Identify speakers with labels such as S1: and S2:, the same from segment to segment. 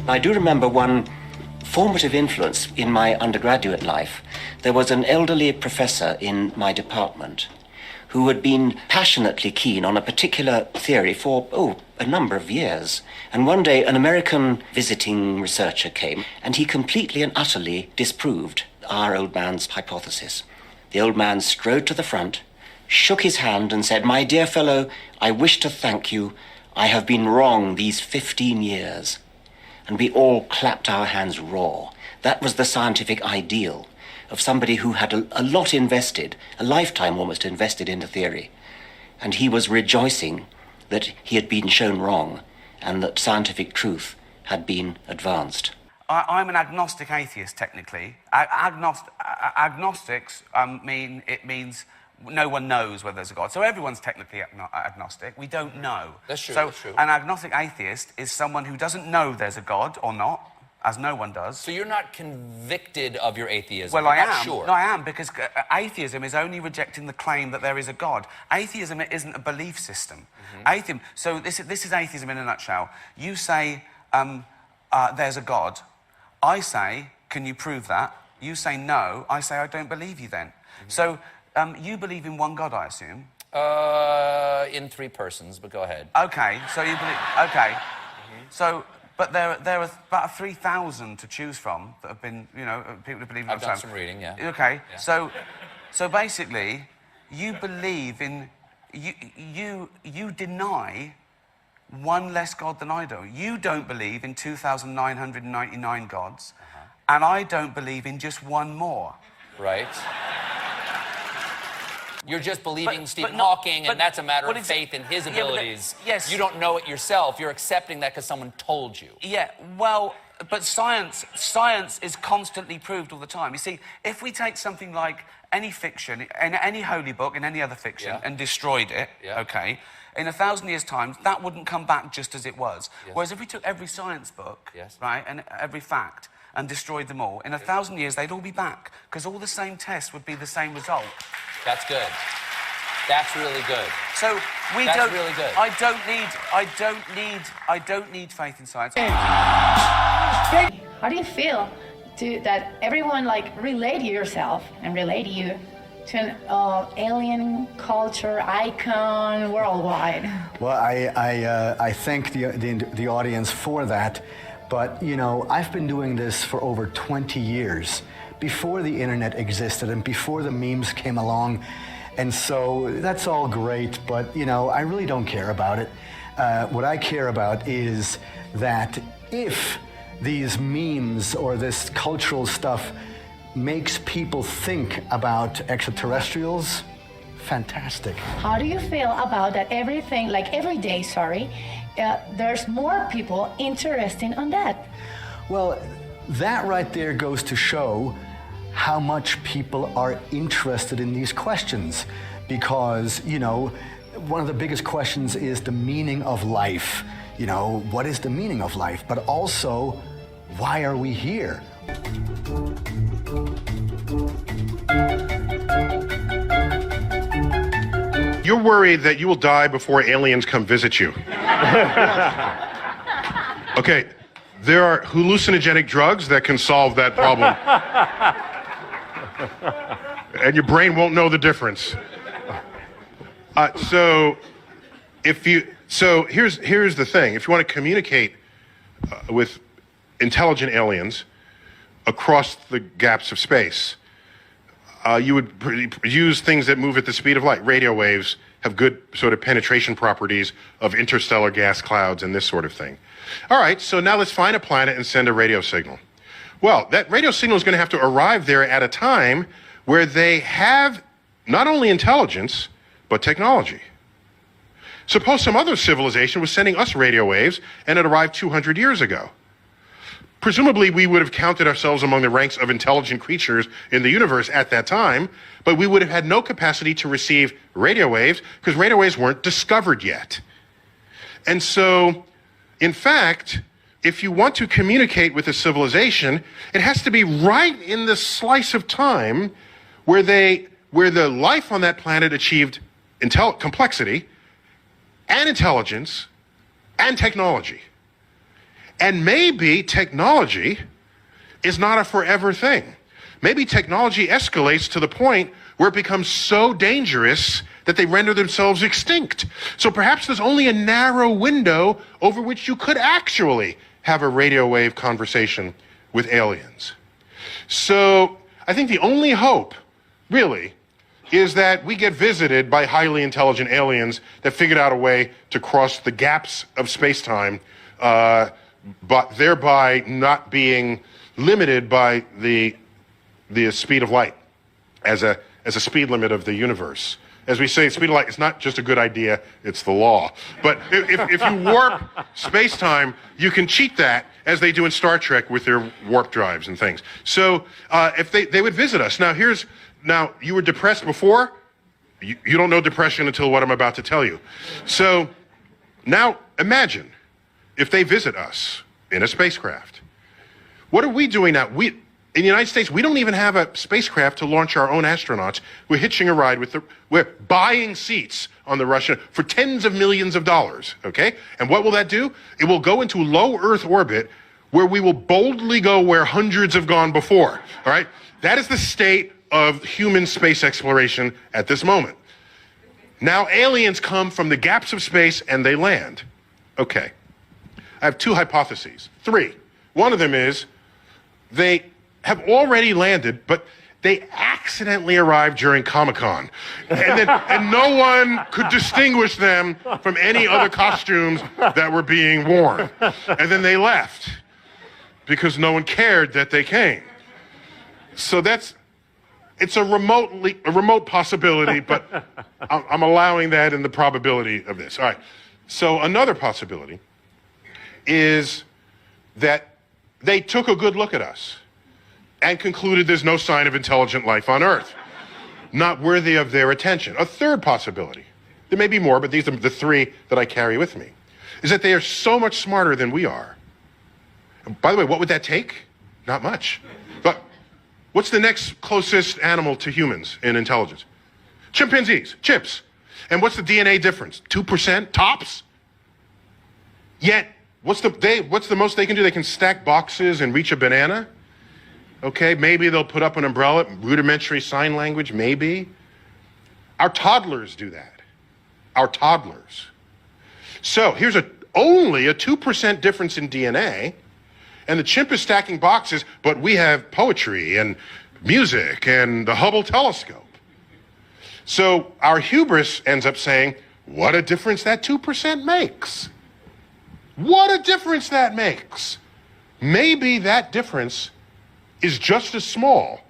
S1: I do remember one formative influence in my undergraduate life. There was an elderly professor in my department who had been passionately keen on a particular theory for, a number of years. And one day an American visiting researcher came and he completely and utterly disproved our old man's hypothesis. The old man strode to the front, shook his hand and said, "My dear fellow, I wish to thank you. I have been wrong these 15 years. And we all clapped our hands raw. That was the scientific ideal of somebody who had a lot invested, a lifetime almost invested into theory. And he was rejoicing that he had been shown wrong and that scientific truth had been advanced.
S2: I'm an agnostic atheist, technically. Agnostics means no one knows whether there's a God. So everyone's technically agnostic. We don't know.
S3: That's true,
S2: so
S3: that's true.
S2: An agnostic atheist is someone who doesn't know there's a God or not, as no one does.
S3: So you're not convicted of your atheism?
S2: Well, I
S3: am.
S2: am.
S3: Sure.
S2: No, I am, because atheism is only rejecting the claim that there is a God. Atheism isn't a belief system. Atheism. So this is atheism in a nutshell. You say there's a God. I say, can you prove that? You say no. I say, I don't believe you then. So you believe in one God, I assume?
S3: In three persons, but go ahead.
S2: Okay, so you believe... Okay. So... But there are about 3,000 to choose from that have been, people who believe in...
S3: I've done some reading, yeah.
S2: Okay,
S3: yeah.
S2: So basically, you believe in... You deny one less God than I do. You don't believe in 2,999 gods, and I don't believe in just one more.
S3: Right. You're just believing Stephen Hawking, and that's a matter of faith in his abilities.
S2: Yes.
S3: You don't know it yourself. You're accepting that because someone told you.
S2: Yeah, well, but science is constantly proved all the time. You see, if we take something like any fiction, in any holy book, in any other fiction, and destroyed it, okay, in 1,000 years' time, that wouldn't come back just as it was. Yes. Whereas if we took every science book, right, and every fact, and destroyed them all, in 1,000 years, they'd all be back, because all the same tests would be the same result.
S3: That's good. That's really good.
S2: So
S3: That's really good.
S2: I don't need faith in science.
S4: How do you feel that everyone relate yourself and relate you to an alien culture icon worldwide?
S5: Well, I thank the audience for that, but I've been doing this for over 20 years. Before the internet existed and before the memes came along. And so that's all great, but I really don't care about it. What I care about is that if these memes or this cultural stuff makes people think about extraterrestrials, fantastic.
S4: How do you feel about that every day, there's more people interested in that?
S5: Well, that right there goes to show how much people are interested in these questions, because one of the biggest questions is the meaning of life. What is the meaning of life? But also, why are we here?
S6: You're worried that you will die before aliens come visit you. Okay, there are hallucinogenic drugs that can solve that problem. And your brain won't know the difference. So here's the thing. If you want to communicate with intelligent aliens across the gaps of space, you would use things that move at the speed of light. Radio waves have good sort of penetration properties of interstellar gas clouds and this sort of thing. All right, so now let's find a planet and send a radio signal. Well, that radio signal is going to have to arrive there at a time where they have not only intelligence, but technology. Suppose some other civilization was sending us radio waves and it arrived 200 years ago. Presumably, we would have counted ourselves among the ranks of intelligent creatures in the universe at that time, but we would have had no capacity to receive radio waves because radio waves weren't discovered yet. And so, in fact, if you want to communicate with a civilization, it has to be right in the slice of time where the life on that planet achieved complexity and intelligence and technology. And maybe technology is not a forever thing. Maybe technology escalates to the point where it becomes so dangerous that they render themselves extinct. So perhaps there's only a narrow window over which you could actually have a radio wave conversation with aliens. So I think the only hope, really, is that we get visited by highly intelligent aliens that figured out a way to cross the gaps of space-time, but thereby not being limited by the speed of light as a speed limit of the universe. As we say, speed of light is not just a good idea, it's the law. But if you warp space-time, you can cheat that, as they do in Star Trek with their warp drives and things. So if they would visit us. Now, you were depressed before. You don't know depression until what I'm about to tell you. So now imagine if they visit us in a spacecraft. What are we doing now? In the United States, we don't even have a spacecraft to launch our own astronauts. We're hitching a ride we're buying seats on the Russian for tens of millions of dollars, okay? And what will that do? It will go into low Earth orbit where we will boldly go where hundreds have gone before, all right? That is the state of human space exploration at this moment. Now aliens come from the gaps of space and they land. Okay. I have two hypotheses. Three. One of them is they have already landed, but they accidentally arrived during Comic-Con. And no one could distinguish them from any other costumes that were being worn. And then they left because no one cared that they came. So it's a remote possibility, but I'm allowing that in the probability of this. All right. So another possibility is that they took a good look at us and concluded there's no sign of intelligent life on Earth, not worthy of their attention. A third possibility, there may be more, but these are the three that I carry with me, is that they are so much smarter than we are. And by the way, what would that take? Not much. But what's the next closest animal to humans in intelligence? Chimpanzees, chimps. And what's the DNA difference? 2% tops? Yet, what's the most they can do? They can stack boxes and reach a banana? Okay, maybe they'll put up an umbrella, rudimentary sign language, maybe. Our toddlers do that. Our toddlers. So here's only a 2% difference in DNA, and the chimp is stacking boxes, but we have poetry and music and the Hubble telescope. So our hubris ends up saying, what a difference that 2% makes. What a difference that makes. Maybe that difference is just as small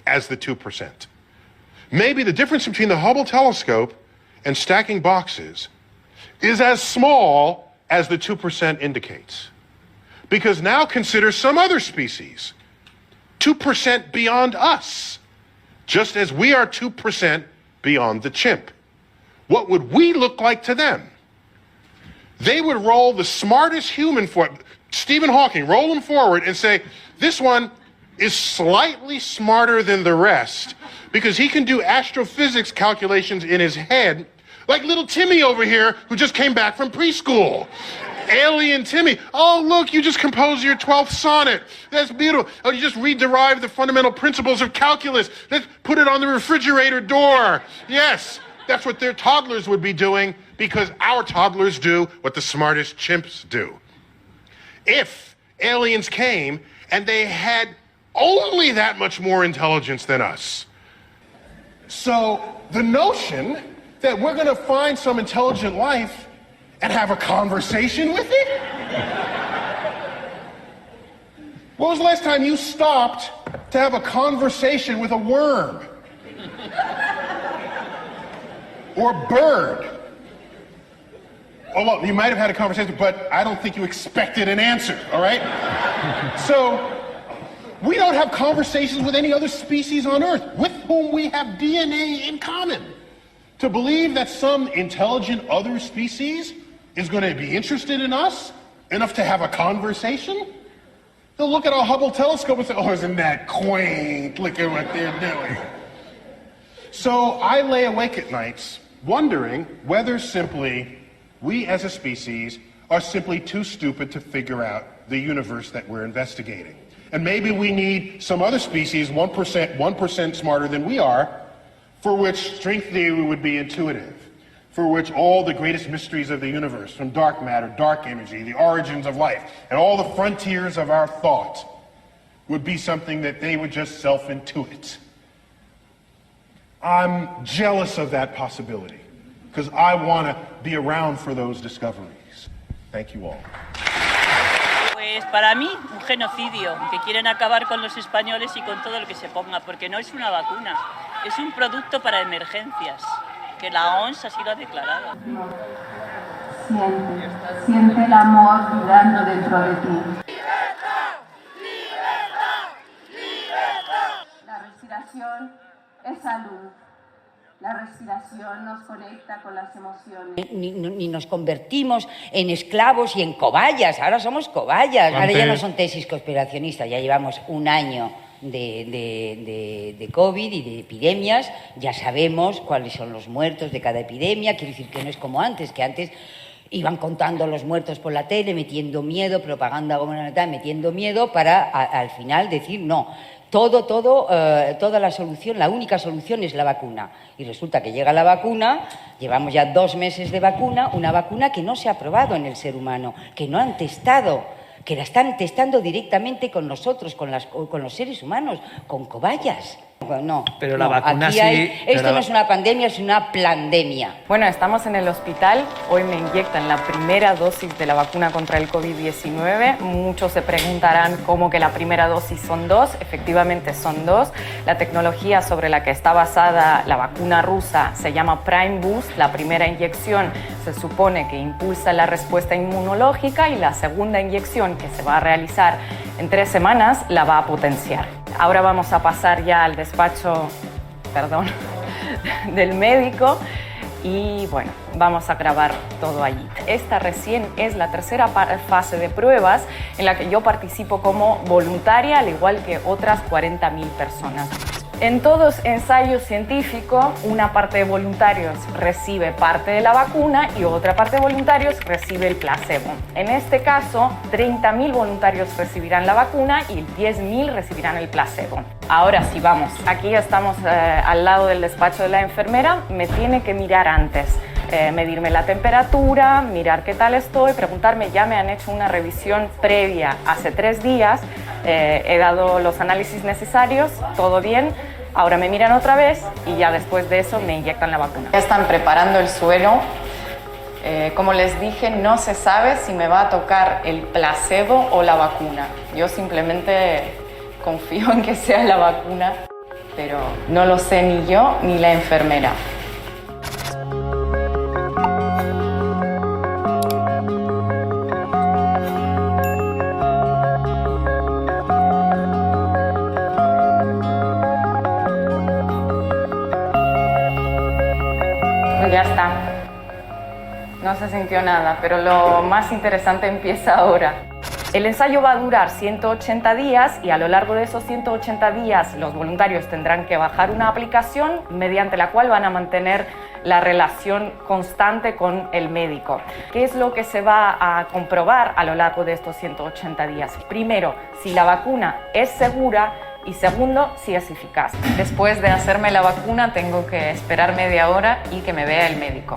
S6: as the 2%. Maybe the difference between the Hubble telescope and stacking boxes is as small as the 2% indicates. Because now consider some other species, 2% beyond us, just as we are 2% beyond the chimp. What would we look like to them? They would roll the smartest human Stephen Hawking, roll him forward and say, this one is slightly smarter than the rest because he can do astrophysics calculations in his head, like little Timmy over here who just came back from preschool. Alien Timmy. Oh, look, you just composed your 12th sonnet. That's beautiful. Oh, you just re-derived the fundamental principles of calculus. Let's put it on the refrigerator door. Yes, that's what their toddlers would be doing because our toddlers do what the smartest chimps do. If aliens came and they had only that much more intelligence than us. So the notion that we're going to find some intelligent life and have a conversation with it? When was the last time you stopped to have a conversation with a worm? Or a bird? Oh, well, you might have had a conversation, but I don't think you expected an answer, all right? So we don't have conversations with any other species on Earth with whom we have DNA in common. To believe that some intelligent other species is going to be interested in us enough to have a conversation? They'll look at our Hubble telescope and say, oh, isn't that quaint? Look at what they're doing. So I lay awake at nights wondering whether simply we as a species are simply too stupid to figure out the universe that we're investigating. And maybe we need some other species 1% smarter than we are, for which string theory would be intuitive, for which all the greatest mysteries of the universe, from dark matter, dark energy, the origins of life, and all the frontiers of our thought would be something that they would just self-intuit. I'm jealous of that possibility, because I want to be around for those discoveries. Thank you all.
S7: Pues para mí, un genocidio, que quieren acabar con los españoles y con todo lo que se ponga, porque no es una vacuna, es un producto para emergencias, que la OMS así lo ha declarado.
S8: Siente el amor vibrando dentro de ti. La respiración es salud. La respiración nos conecta con las emociones.
S9: Ni nos convertimos en esclavos y en cobayas. Ahora somos cobayas. Ahora ya no son tesis conspiracionistas. Ya llevamos un año de COVID y de epidemias. Ya sabemos cuáles son los muertos de cada epidemia. Quiero decir que no es como antes, que antes iban contando los muertos por la tele, metiendo miedo, propaganda gubernamental, metiendo miedo para al final decir no. Toda la solución, la única solución es la vacuna. Y resulta que llega la vacuna, llevamos ya 2 meses de vacuna, una vacuna que no se ha probado en el ser humano, que no han testado, que la están testando directamente con nosotros, con los seres humanos, con cobayas. No,
S10: pero la vacuna
S9: aquí
S10: sí.
S9: Esto no es una pandemia, es una plandemia.
S11: Bueno, estamos en el hospital. Hoy me inyectan la primera dosis de la vacuna contra el COVID-19. Muchos se preguntarán cómo que la primera dosis son 2. Efectivamente son 2. La tecnología sobre la que está basada la vacuna rusa se llama Prime Boost. La primera inyección se supone que impulsa la respuesta inmunológica y la segunda inyección, que se va a realizar en 3 semanas, la va a potenciar. Ahora vamos a pasar ya al despacho, del médico y bueno, vamos a grabar todo allí. Esta recién es la tercera fase de pruebas en la que yo participo como voluntaria, al igual que otras 40.000 personas. En todos ensayos científicos, una parte de voluntarios recibe parte de la vacuna y otra parte de voluntarios recibe el placebo. En este caso, 30.000 voluntarios recibirán la vacuna y 10.000 recibirán el placebo. Ahora sí, vamos. Aquí estamos al lado del despacho de la enfermera. Me tiene que mirar antes. Medirme la temperatura, mirar qué tal estoy, preguntarme, ya me han hecho una revisión previa hace 3 días, he dado los análisis necesarios, todo bien, ahora me miran otra vez y ya después de eso me inyectan la vacuna. Ya están preparando el suelo, como les dije, no se sabe si me va a tocar el placebo o la vacuna, yo simplemente confío en que sea la vacuna, pero no lo sé ni yo ni la enfermera. Ya está. No se sintió nada, pero lo más interesante empieza ahora. El ensayo va a durar 180 días y a lo largo de esos 180 días los voluntarios tendrán que bajar una aplicación mediante la cual van a mantener la relación constante con el médico. ¿Qué es lo que se va a comprobar a lo largo de estos 180 días? Primero, si la vacuna es segura, y segundo, si es eficaz. Después de hacerme la vacuna tengo que esperar media hora y que me vea el médico.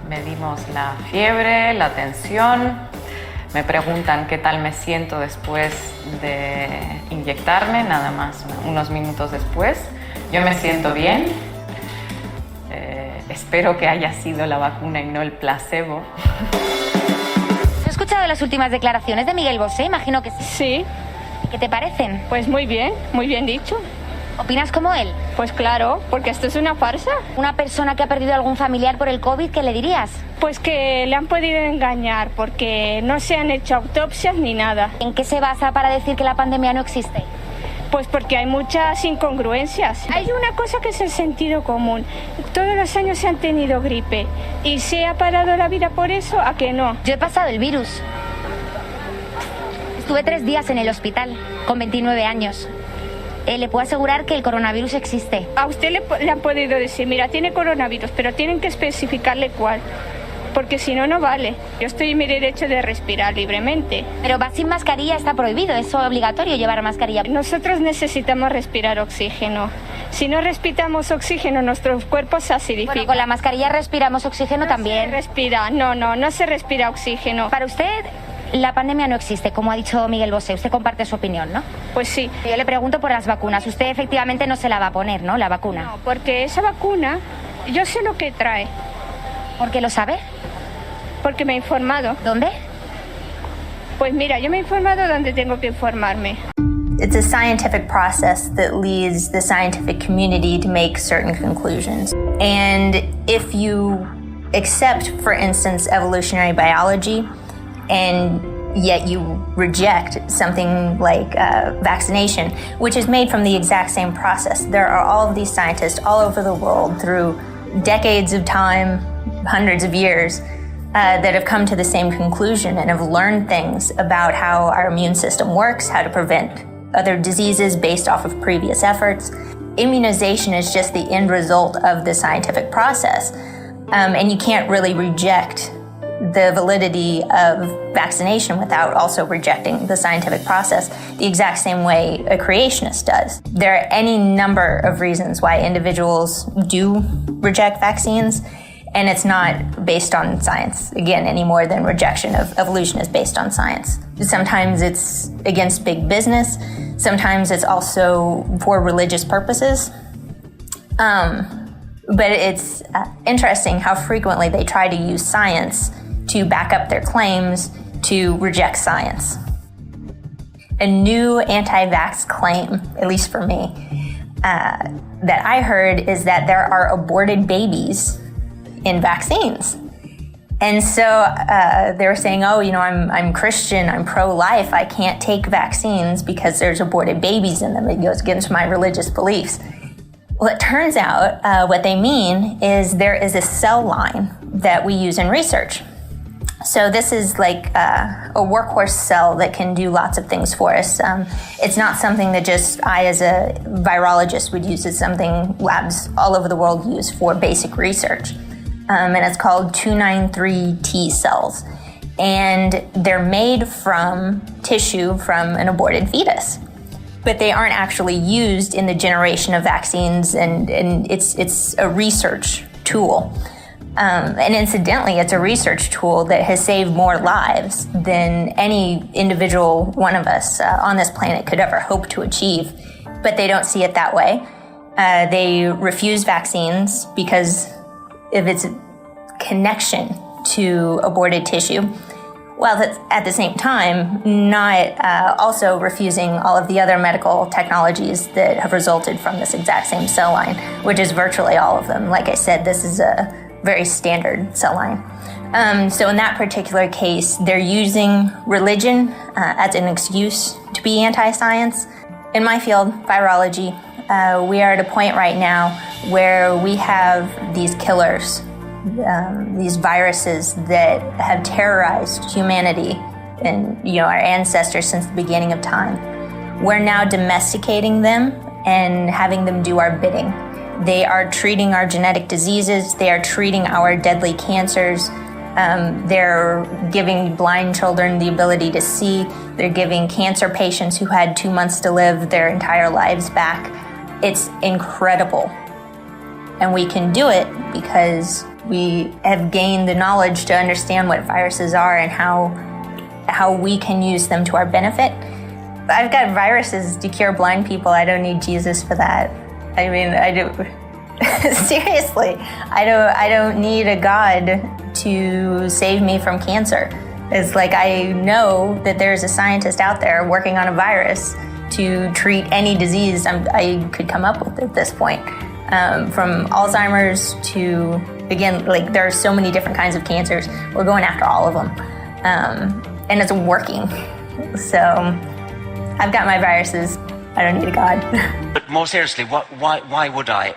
S11: Medimos la fiebre, la tensión, me preguntan qué tal me siento después de inyectarme, nada más unos minutos después. Yo me siento bien, espero que haya sido la vacuna y no el placebo.
S12: ¿Has escuchado las últimas declaraciones de Miguel Bosé? Imagino que sí.
S13: Sí.
S12: ¿Qué te parecen?
S13: Pues muy bien dicho.
S12: ¿Opinas como él?
S13: Pues claro, porque esto es una farsa.
S12: Una persona que ha perdido algún familiar por el COVID, ¿qué le dirías?
S13: Pues que le han podido engañar porque no se han hecho autopsias ni nada.
S12: ¿En qué se basa para decir que la pandemia no existe?
S13: Pues porque hay muchas incongruencias. Hay una cosa que es el sentido común. Todos los años se han tenido gripe y se ha parado la vida por eso, ¿a que no?
S12: Yo he pasado el virus. Estuve 3 días en el hospital, con 29 años. Le puedo asegurar que el coronavirus existe.
S13: A usted le han podido decir, mira, tiene coronavirus, pero tienen que especificarle cuál. porque si no, no vale. Yo estoy en mi derecho de respirar libremente.
S12: Pero va sin mascarilla, está prohibido, es obligatorio llevar mascarilla.
S13: Nosotros necesitamos respirar oxígeno. Si no respiramos oxígeno, nuestro cuerpo se acidifica.
S12: Bueno, con la mascarilla respiramos oxígeno también.
S13: No se respira oxígeno.
S12: Para usted, la pandemia no existe, como ha dicho Miguel Bosé. Usted comparte su opinión, ¿no?
S13: Pues sí.
S12: Yo le pregunto por las vacunas. Usted efectivamente no se la va a poner, ¿no? La vacuna.
S13: No, porque esa vacuna, yo sé lo que trae.
S12: ¿Por qué lo sabe?
S13: Porque me he informado.
S12: ¿Dónde?
S13: Pues mira, yo me he informado donde tengo que informarme.
S10: It's a scientific process that leads the scientific community to make certain conclusions. And if you accept, for instance, evolutionary biology, and yet you reject something like vaccination, which is made from the exact same process. There are all of these scientists all over the world through decades of time, hundreds of years, that have come to the same conclusion and have learned things about how our immune system works, how to prevent other diseases based off of previous efforts. Immunization is just the end result of the scientific process. And you can't really reject the validity of vaccination without also rejecting the scientific process the exact same way a creationist does. There are any number of reasons why individuals do reject vaccines, and it's not based on science, again, any more than rejection of evolution is based on science. Sometimes it's against big business. Sometimes it's also for religious purposes. But it's interesting how frequently they try to use science to back up their claims to reject science. A new anti-vax claim, at least for me, that I heard is that there are aborted babies in vaccines. And so they were saying, oh, you know, I'm Christian, I'm pro-life, I can't take vaccines because there's aborted babies in them. It goes against my religious beliefs. Well, it turns out what they mean is there is a cell line that we use in research. So this is like a workhorse cell that can do lots of things for us. It's not something that just I as a virologist would use. It's something labs all over the world use for basic research. And it's called 293 T cells. And they're made from tissue from an aborted fetus. But they aren't actually used in the generation of vaccines, and it's a research tool. And incidentally, it's a research tool that has saved more lives than any individual one of us on this planet could ever hope to achieve. But they don't see it that way. They refuse vaccines because of its connection to aborted tissue, while at the same time not also refusing all of the other medical technologies that have resulted from this exact same cell line, which is virtually all of them. Like I said, this is a very standard cell line. So in that particular case, they're using religion as an excuse to be anti-science. In my field, virology, we are at a point right now where we have these killers, these viruses that have terrorized humanity and our ancestors since the beginning of time. We're now domesticating them and having them do our bidding. They are treating our genetic diseases. They are treating our deadly cancers. They're giving blind children the ability to see. They're giving cancer patients who had 2 months to live their entire lives back. It's incredible. And we can do it because we have gained the knowledge to understand what viruses are and how we can use them to our benefit. I've got viruses to cure blind people. I don't need Jesus for that. I mean, I do. Seriously, I don't need a God to save me from cancer. It's like I know that there's a scientist out there working on a virus to treat any disease I could come up with at this point. From Alzheimer's to, again, like there are so many different kinds of cancers. We're going after all of them. And it's working. So I've got my viruses. I don't need a God.
S1: But more seriously, why would I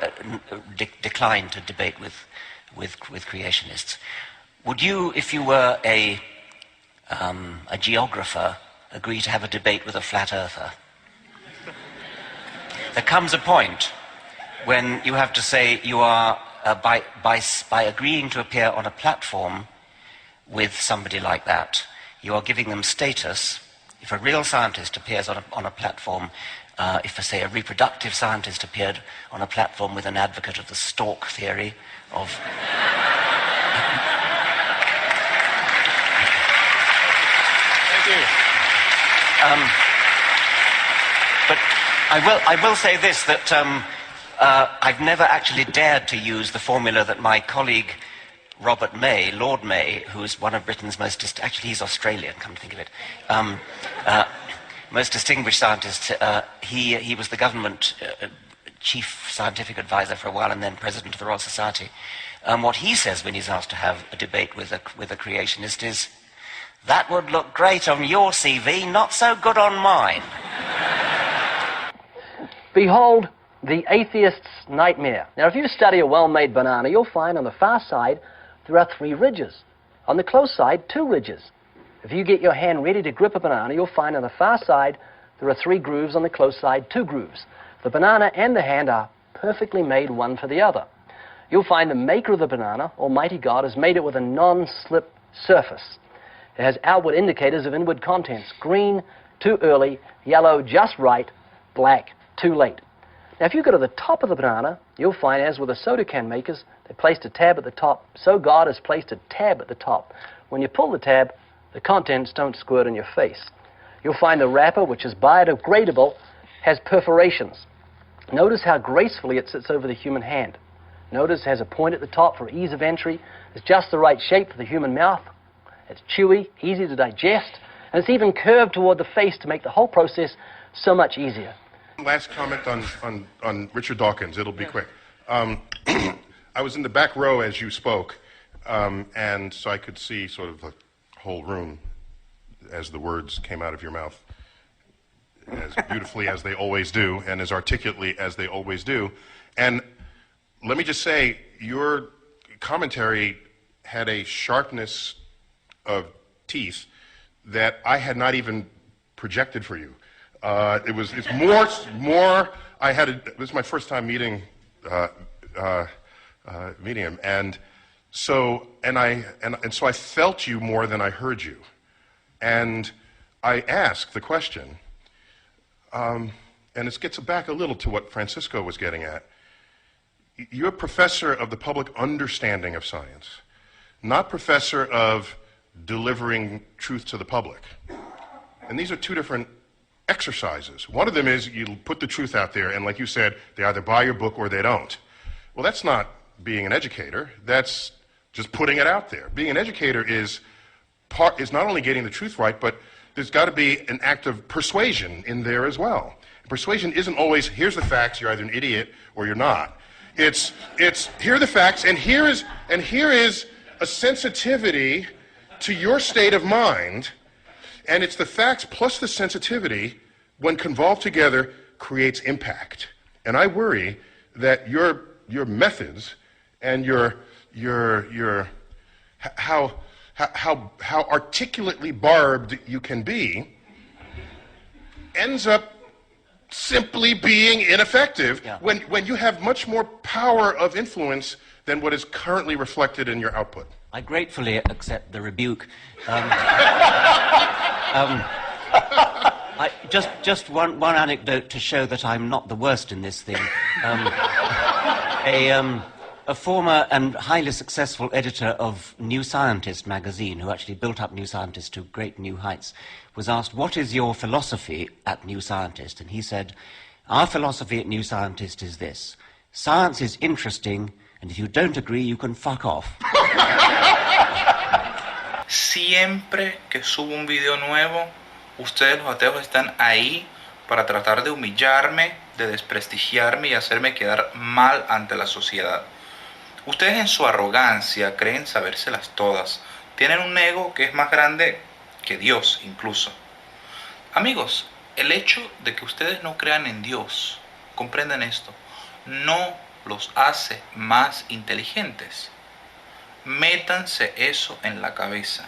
S1: decline to debate with creationists? Would you, if you were a geographer, agree to have a debate with a flat earther? There comes a point when you have to say you are, by agreeing to appear on a platform, with somebody like that. You are giving them status. If a real scientist appears on a platform, if, say, a reproductive scientist appeared on a platform with an advocate of the stork theory of...
S3: Thank you.
S1: But I will say this, that I've never actually dared to use the formula that my colleague Robert May, Lord May, who is one of Britain's most... actually, he's Australian, come to think of it. Most distinguished scientist. He was the government chief scientific advisor for a while and then president of the Royal Society. What he says when he's asked to have a debate with a creationist is, that would look great on your CV, not so good on mine.
S14: Behold the atheist's nightmare. Now, if you study a well-made banana, you'll find on the far side there are 3 ridges. On the close side, 2 ridges. If you get your hand ready to grip a banana, you'll find on the far side there are 3 grooves, on the close side 2 grooves. The banana and the hand are perfectly made one for the other. You'll find the maker of the banana, Almighty God, has made it with a non-slip surface. It has outward indicators of inward contents: green, too early; yellow, just right; black, too late. Now, if you go to the top of the banana, you'll find, as with the soda can makers, they placed a tab at the top. So God has placed a tab at the top. When you pull the tab, the contents don't squirt in your face. You'll find the wrapper, which is biodegradable, has perforations. Notice how gracefully it sits over the human hand. Notice it has a point at the top for ease of entry. It's just the right shape for the human mouth. It's chewy, easy to digest, and it's even curved toward the face to make the whole process so much easier.
S6: Last comment on Richard Dawkins. It'll be quick. I was in the back row as you spoke, and so I could see sort of the whole room as the words came out of your mouth, as beautifully as they always do, and as articulately as they always do. And let me just say, your commentary had a sharpness of teeth that I had not even projected for you. It's more. This is my first time meeting him, and so I felt you more than I heard you, and I asked the question, and it gets back a little to what Francisco was getting at. You're a professor of the public understanding of science, not professor of delivering truth to the public. And these are 2 different exercises. One of them is you put the truth out there, and like you said, they either buy your book or they don't. Well, that's not being an educator. That's just putting it out there. Being an educator is not only getting the truth right, but there's got to be an act of persuasion in there as well. Persuasion isn't always, here's the facts, you're either an idiot or you're not. It's here are the facts, and here is a sensitivity to your state of mind, and it's the facts plus the sensitivity, when convolved together, creates impact. And I worry that your methods and how articulately barbed you can be ends up simply being ineffective when you have much more power of influence than what is currently reflected in your output.
S1: I gratefully accept the rebuke. Just one anecdote to show that I'm not the worst in this thing. A former and highly successful editor of New Scientist magazine, who actually built up New Scientist to great new heights, was asked, "What is your philosophy at New Scientist?" And he said, "Our philosophy at New Scientist is this: science is interesting, and if you don't agree, you can fuck off."
S15: Siempre que subo un video nuevo, ustedes los ateos están ahí para tratar de humillarme, de desprestigiarme y hacerme quedar mal ante la sociedad. Ustedes en su arrogancia creen sabérselas todas. Tienen un ego que es más grande que Dios incluso. Amigos, el hecho de que ustedes no crean en Dios, comprenden esto, no los hace más inteligentes. Métanse eso en la cabeza.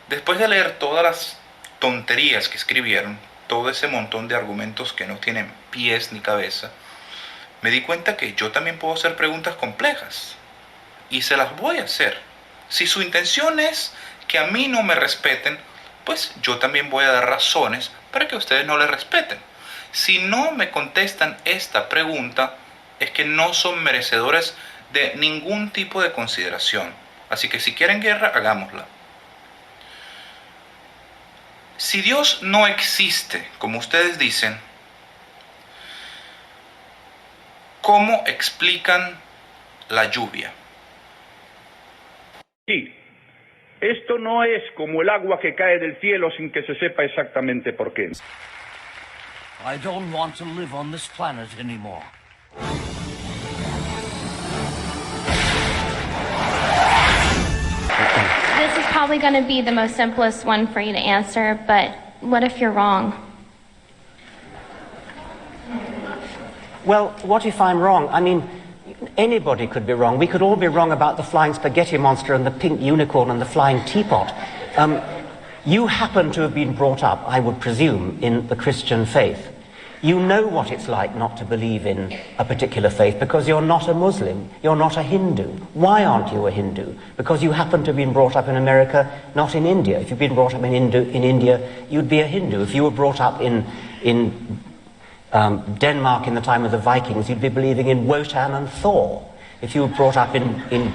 S15: Después de leer todas las tonterías que escribieron, todo ese montón de argumentos que no tienen pies ni cabeza, me di cuenta que yo también puedo hacer preguntas complejas. Y se las voy a hacer. Si su intención es que a mí no me respeten, pues yo también voy a dar razones para que ustedes no les respeten. Si no me contestan esta pregunta, es que no son merecedores de ningún tipo de consideración. Así que si quieren guerra, hagámosla. Si Dios no existe, como ustedes dicen, ¿cómo explican la lluvia?
S16: Sí, esto no es como el agua que cae del cielo sin que se sepa exactamente por qué.
S17: I don't want to live on this planet anymore.
S18: This is probably going to be the most simplest one for you to answer, but what if you're wrong?
S1: Well, what if I'm wrong? I mean, anybody could be wrong. We could all be wrong about the flying spaghetti monster and the pink unicorn and the flying teapot. You happen to have been brought up, I would presume, in the Christian faith. You know what it's like not to believe in a particular faith because you're not a Muslim, you're not a Hindu. Why aren't you a Hindu? Because you happen to have been brought up in America, not in India. If you've been brought up in India, you'd be a Hindu. If you were brought up in Denmark in the time of the Vikings, you'd be believing in Wotan and Thor. If you were brought up in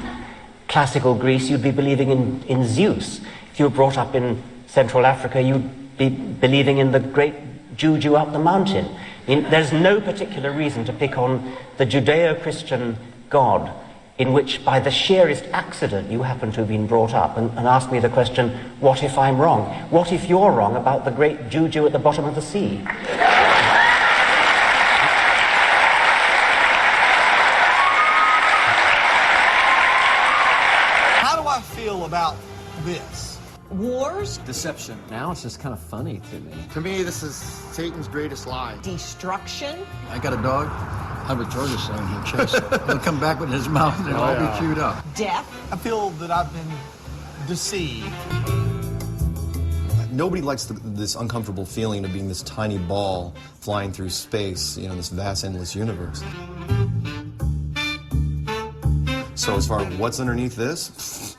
S1: classical Greece, you'd be believing in Zeus. If you were brought up in Central Africa, you'd be believing in the great Juju up the mountain. I mean, there's no particular reason to pick on the Judeo-Christian God in which, by the sheerest accident, you happen to have been brought up, and ask me the question, what if I'm wrong? What if you're wrong about the great Juju at the bottom of the sea?
S19: How do I feel about this?
S20: Wars?
S19: Deception.
S21: Now it's just kind of funny to me.
S19: To me, this is Satan's greatest lie.
S20: Destruction?
S22: I got a dog. I have a tortoise on her chest. He'll come back with his mouth and it'll all be chewed up.
S20: Death?
S19: I feel that I've been deceived.
S23: Nobody likes this uncomfortable feeling of being this tiny ball flying through space, this vast, endless universe. So as far as what's underneath this,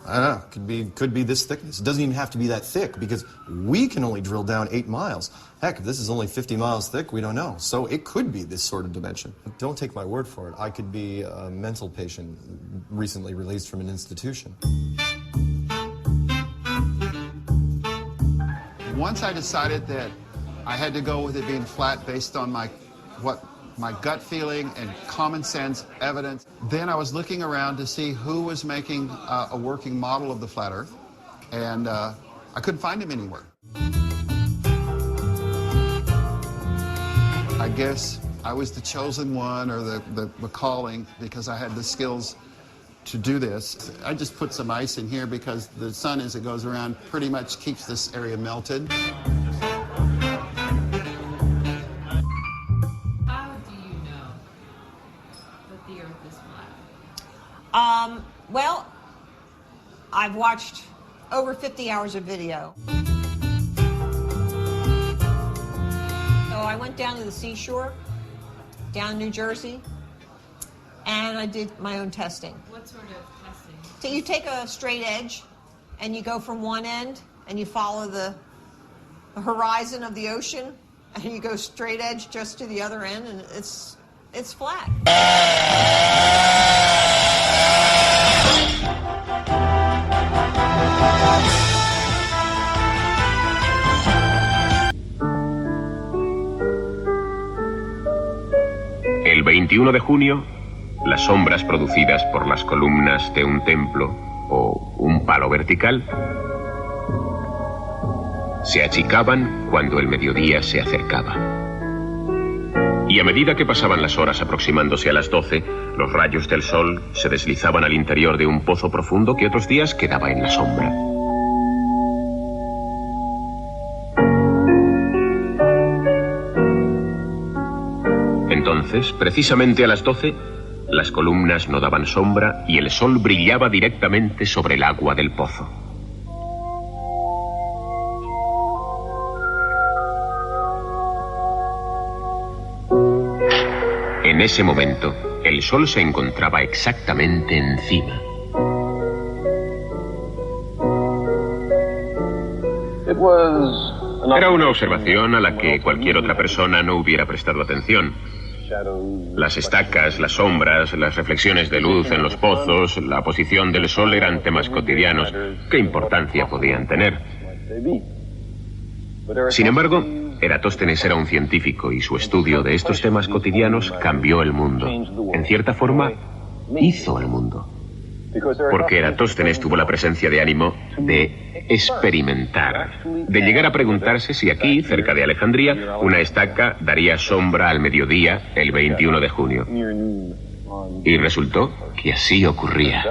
S23: I don't know, could be this thickness. It doesn't even have to be that thick because we can only drill down 8 miles. Heck, if this is only 50 miles thick, we don't know. So it could be this sort of dimension. But don't take my word for it. I could be a mental patient recently released from an institution.
S24: Once I decided that I had to go with it being flat based on my gut feeling and common sense evidence. Then I was looking around to see who was making a working model of the flat Earth, and I couldn't find him anywhere. I guess I was the chosen one, or the calling, because I had the skills to do this. I just put some ice in here because the sun, as it goes around, pretty much keeps this area melted.
S20: Well, I've watched over 50 hours of video. So I went down to the seashore, down in New Jersey, and I did my own testing.
S25: What sort of testing?
S20: So you take a straight edge, and you go from one end, and you follow the horizon of the ocean, and you go straight edge just to the other end, and it's flat.
S26: El 21 de junio, las sombras producidas por las columnas de un templo o un palo vertical se achicaban cuando el mediodía se acercaba. Y a medida que pasaban las horas aproximándose a las 12, los rayos del sol se deslizaban al interior de un pozo profundo que otros días quedaba en la sombra. Entonces, precisamente a las 12, las columnas no daban sombra y el sol brillaba directamente sobre el agua del pozo. En ese momento, el sol se encontraba exactamente encima. Era una observación a la que cualquier otra persona no hubiera prestado atención. Las estacas, las sombras, las reflexiones de luz en los pozos, la posición del sol eran temas cotidianos. ¿Qué importancia podían tener? Sin embargo, Eratóstenes era un científico y su estudio de estos temas cotidianos cambió el mundo. En cierta forma, hizo el mundo. Porque Eratóstenes tuvo la presencia de ánimo de experimentar, de llegar a preguntarse si aquí, cerca de Alejandría, una estaca daría sombra al mediodía el 21 de junio. Y resultó que así ocurría.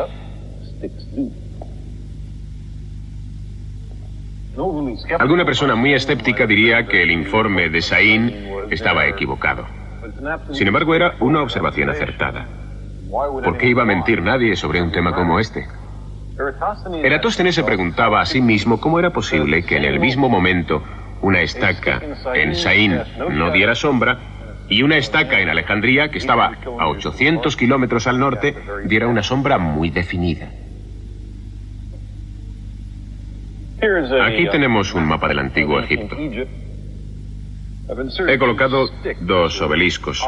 S26: Alguna persona muy escéptica diría que el informe de Sagan estaba equivocado. Sin embargo, era una observación acertada. ¿Por qué iba a mentir nadie sobre un tema como este? Eratóstenes se preguntaba a sí mismo cómo era posible que en el mismo momento una estaca en Sagan no diera sombra y una estaca en Alejandría, que estaba a 800 kilómetros al norte, diera una sombra muy definida. Aquí tenemos un mapa del antiguo Egipto. He colocado dos obeliscos.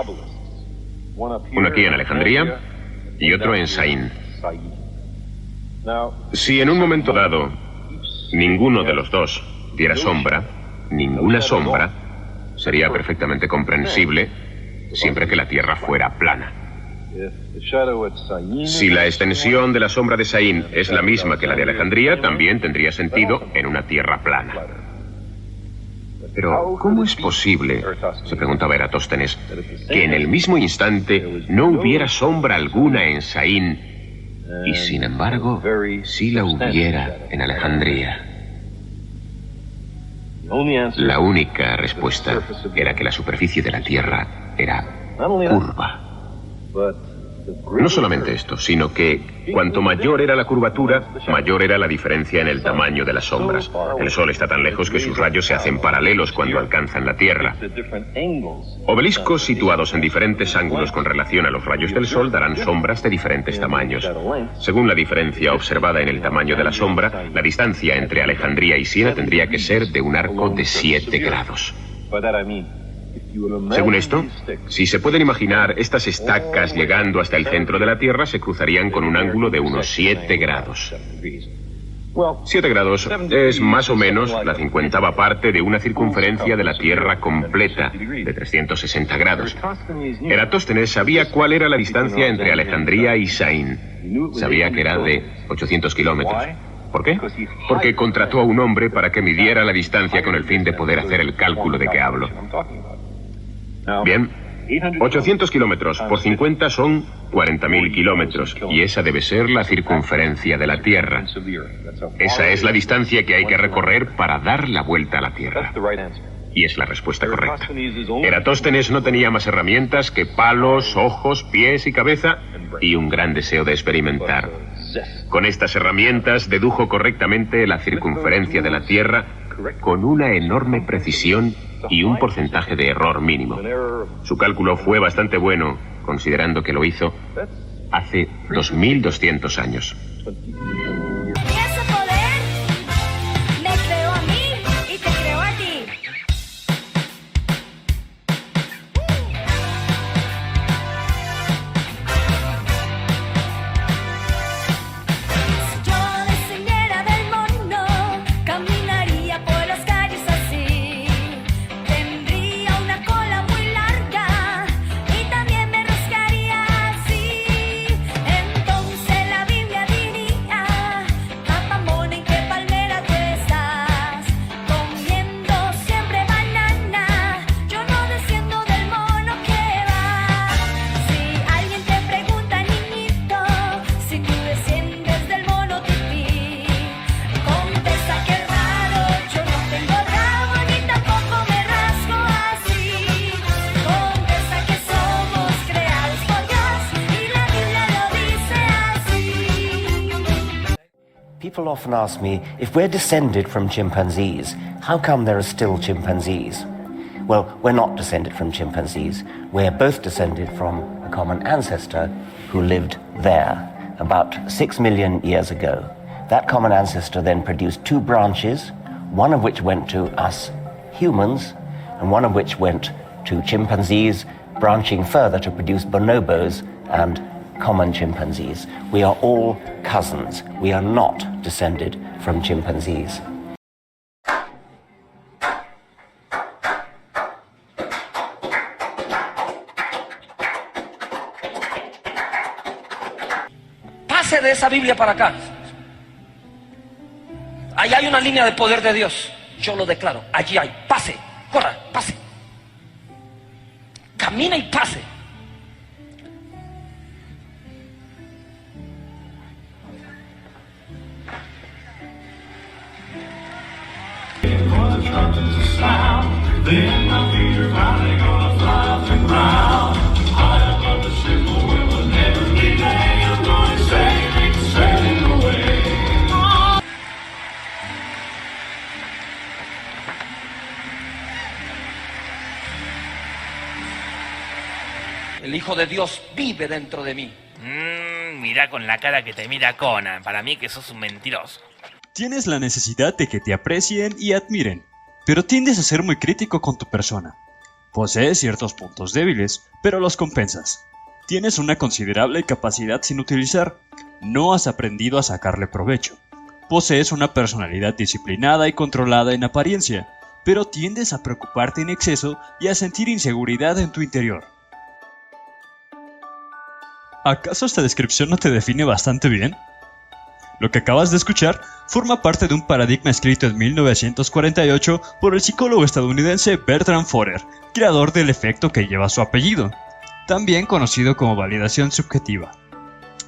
S26: Uno aquí en Alejandría y otro en Sagan. Si en un momento dado ninguno de los dos diera sombra, ninguna sombra, sería perfectamente comprensible siempre que la Tierra fuera plana. Si la extensión de la sombra de Sagan es la misma que la de Alejandría, también tendría sentido en una Tierra plana. Pero, ¿cómo es posible, se preguntaba Eratóstenes, que en el mismo instante no hubiera sombra alguna en Sagan y, sin embargo, sí la hubiera en Alejandría? La única respuesta era que la superficie de la Tierra era curva. No solamente esto, sino que cuanto mayor era la curvatura, mayor era la diferencia en el tamaño de las sombras. El Sol está tan lejos que sus rayos se hacen paralelos cuando alcanzan la Tierra. Obeliscos situados en diferentes ángulos con relación a los rayos del Sol darán sombras de diferentes tamaños. Según la diferencia observada en el tamaño de la sombra, la distancia entre Alejandría y Siena tendría que ser de un arco de 7 grados. Según esto, si se pueden imaginar estas estacas llegando hasta el centro de la Tierra, se cruzarían con un ángulo de unos 7 grados. 7 grados es más o menos la 50ª parte de una circunferencia de la Tierra completa, de 360 grados. Eratóstenes sabía cuál era la distancia entre Alejandría y Sagan. Sabía que era de 800 kilómetros. ¿Por qué? Porque contrató a un hombre para que midiera la distancia con el fin de poder hacer el cálculo de que hablo. Bien, 800 kilómetros por 50 son 40.000 kilómetros, y esa debe ser la circunferencia de la Tierra. Esa es la distancia que hay que recorrer para dar la vuelta a la Tierra. Y es la respuesta correcta. Eratóstenes no tenía más herramientas que palos, ojos, pies y cabeza, y un gran deseo de experimentar. Con estas herramientas dedujo correctamente la circunferencia de la Tierra con una enorme precisión y un porcentaje de error mínimo. Su cálculo fue bastante bueno, considerando que lo hizo hace 2.200 años.
S1: People often ask me, if we're descended from chimpanzees, how come there are still chimpanzees? Well, we're not descended from chimpanzees. We're both descended from a common ancestor who lived there about 6 million years ago. That common ancestor then produced 2 branches, one of which went to us humans, and one of which went to chimpanzees, branching further to produce bonobos and common chimpanzees. We are all cousins. We are not descended from chimpanzees.
S2: Pase de esa Biblia para acá. Allá hay una línea de poder de Dios. Yo lo declaro. Allí hay. Pase. Corra. Pase. Camina y pase. El Hijo de Dios vive dentro de mí.
S4: Mira con la cara que te mira Conan. Para mí que sos un mentiroso.
S5: Tienes la necesidad de que te aprecien y admiren, pero tiendes a ser muy crítico con tu persona. Posees ciertos puntos débiles, pero los compensas. Tienes una considerable capacidad sin utilizar. No has aprendido a sacarle provecho. Posees una personalidad disciplinada y controlada en apariencia, pero tiendes a preocuparte en exceso y a sentir inseguridad en tu interior. ¿Acaso esta descripción no te define bastante bien? Lo que acabas de escuchar forma parte de un paradigma escrito en 1948 por el psicólogo estadounidense Bertrand Forer, creador del efecto que lleva su apellido, también conocido como validación subjetiva.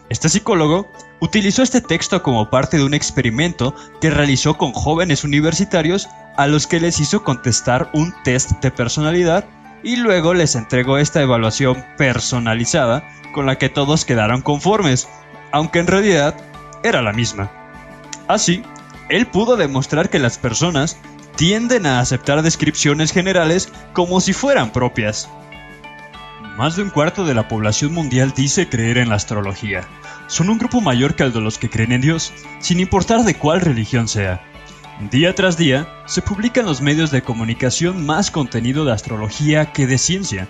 S5: Este psicólogo utilizó este texto como parte de un experimento que realizó con jóvenes universitarios a los que les hizo contestar un test de personalidad y luego les entregó esta evaluación personalizada con la que todos quedaron conformes, aunque en realidad era la misma. Así, él pudo demostrar que las personas tienden a aceptar descripciones generales como si fueran propias. Más de un cuarto de la población mundial dice creer en la astrología. Son un grupo mayor que el de los que creen en Dios, sin importar de cuál religión sea. Día tras día, se publica en los medios de comunicación más contenido de astrología que de ciencia.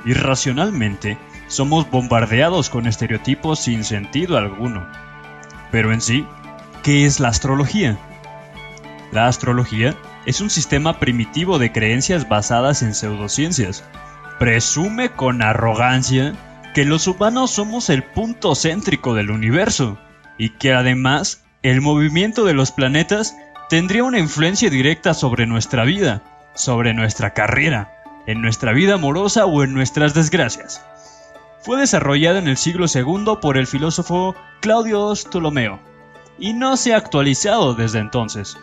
S5: Irracionalmente, somos bombardeados con estereotipos sin sentido alguno. Pero en sí, ¿qué es la astrología? La astrología es un sistema primitivo de creencias basadas en pseudociencias. Presume con arrogancia que los humanos somos el punto céntrico del universo y que además el movimiento de los planetas tendría una influencia directa sobre nuestra vida, sobre nuestra carrera, en nuestra vida amorosa o en nuestras desgracias. Fue desarrollada en el siglo II por el filósofo Claudio Ptolomeo y no se ha actualizado desde entonces,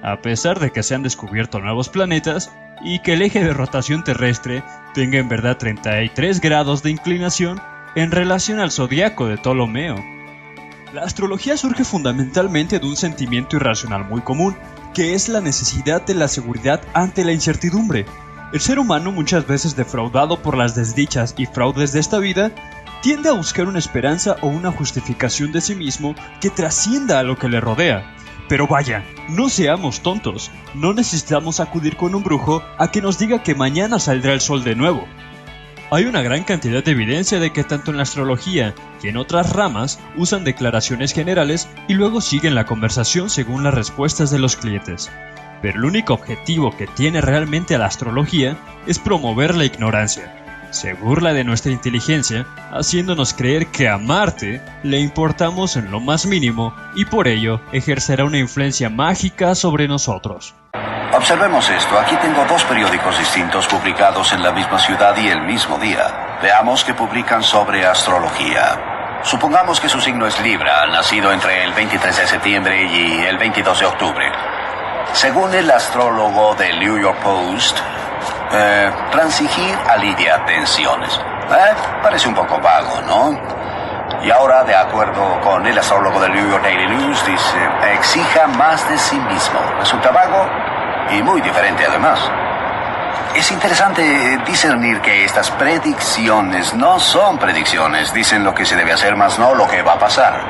S5: a pesar de que se han descubierto nuevos planetas y que el eje de rotación terrestre tenga en verdad 33 grados de inclinación en relación al zodiaco de Ptolomeo. La astrología surge fundamentalmente de un sentimiento irracional muy común, que es la necesidad de la seguridad ante la incertidumbre. El ser humano, muchas veces defraudado por las desdichas y fraudes de esta vida, tiende a buscar una esperanza o una justificación de sí mismo que trascienda a lo que le rodea. Pero vaya, no seamos tontos, no necesitamos acudir con un brujo a que nos diga que mañana saldrá el sol de nuevo. Hay una gran cantidad de evidencia de que tanto en la astrología y en otras ramas usan declaraciones generales y luego siguen la conversación según las respuestas de los clientes. Pero el único objetivo que tiene realmente la astrología es promover la ignorancia. Se burla de nuestra inteligencia, haciéndonos creer que a Marte le importamos en lo más mínimo y por ello ejercerá una influencia mágica sobre nosotros.
S7: Observemos esto. Aquí tengo dos periódicos distintos publicados en la misma ciudad y el mismo día. Veamos qué publican sobre astrología. Supongamos que su signo es Libra, nacido entre el 23 de septiembre y el 22 de octubre. Según el astrólogo del New York Post, transigir alivia tensiones. Parece un poco vago, ¿no? Y ahora, de acuerdo con el astrólogo del New York Daily News, dice, exija más de sí mismo. Resulta vago y muy diferente además. Es interesante discernir que estas predicciones no son predicciones, dicen lo que se debe hacer más no lo que va a pasar.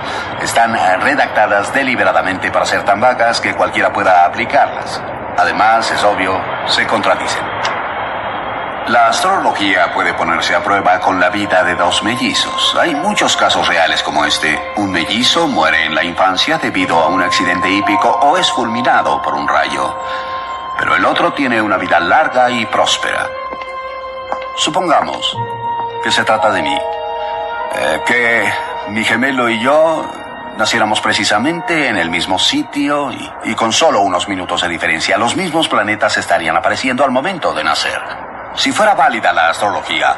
S7: Están redactadas deliberadamente para ser tan vagas que cualquiera pueda aplicarlas. Además, es obvio, se contradicen. La astrología puede ponerse a prueba con la vida de dos mellizos. Hay muchos casos reales como este. Un mellizo muere en la infancia debido a un accidente hípico o es fulminado por un rayo. Pero el otro tiene una vida larga y próspera. Supongamos que se trata de mí. Que mi gemelo y yo naciéramos precisamente en el mismo sitio y con solo unos minutos de diferencia. Los mismos planetas estarían apareciendo al momento de nacer. Si fuera válida la astrología,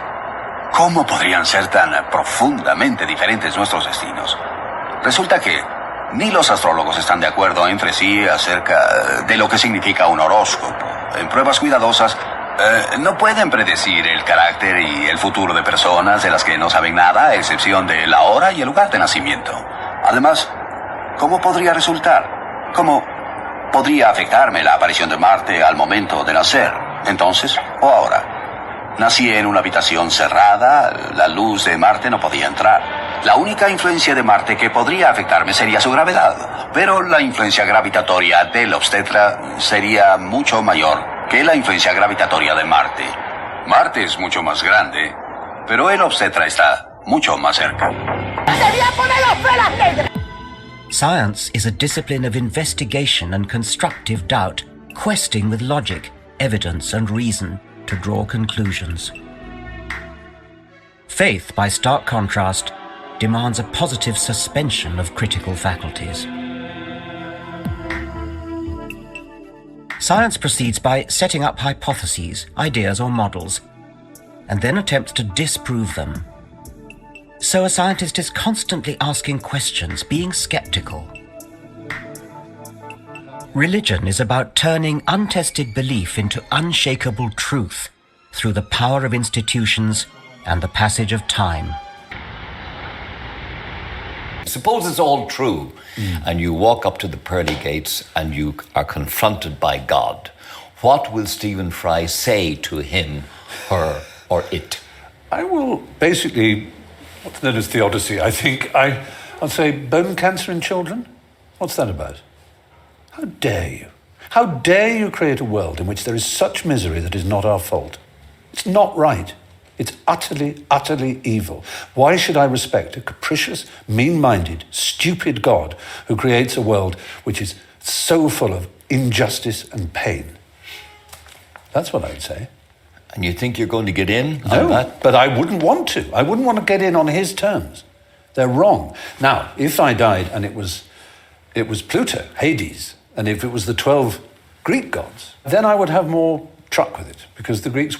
S7: ¿cómo podrían ser tan profundamente diferentes nuestros destinos? Resulta que ni los astrólogos están de acuerdo entre sí acerca de lo que significa un horóscopo. En pruebas cuidadosas, no pueden predecir el carácter y el futuro de personas de las que no saben nada, a excepción de la hora y el lugar de nacimiento. Además, ¿cómo podría resultar? ¿Cómo podría afectarme la aparición de Marte al momento de nacer? Entonces, o ahora. Nací en una habitación cerrada, la luz de Marte no podía entrar. La única influencia de Marte que podría afectarme sería su gravedad, pero la influencia gravitatoria del obstetra sería mucho mayor que la influencia gravitatoria de Marte. Marte es mucho más grande, pero el obstetra está mucho más cerca.
S1: Science is a discipline of investigation and constructive doubt, questing with logic, evidence and reason to draw conclusions. Faith, by stark contrast, demands a positive suspension of critical faculties. Science proceeds by setting up hypotheses, ideas or models, and then attempts to disprove them. So a scientist is constantly asking questions, being skeptical. Religion is about turning untested belief into unshakable truth through the power of institutions and the passage of time.
S8: Suppose it's all true, and you walk up to the pearly gates and you are confronted by God. What will Stephen Fry say to him, her, or it?
S9: I will basically, what's known as theodicy, I think. I'll say bone cancer in children? What's that about? How dare you? How dare you create a world in which there is such misery that is not our fault? It's not right. It's utterly, utterly evil. Why should I respect a capricious, mean-minded, stupid God who creates a world which is so full of injustice and pain? That's what I'd say.
S8: And you think you're going to get in on
S9: No,
S8: that?
S9: but I wouldn't want to. I wouldn't want to get in on his terms. They're wrong. Now, if I died and it was Pluto, Hades, and if it was the 12 Greek gods, then I would have more truck with it, because the Greeks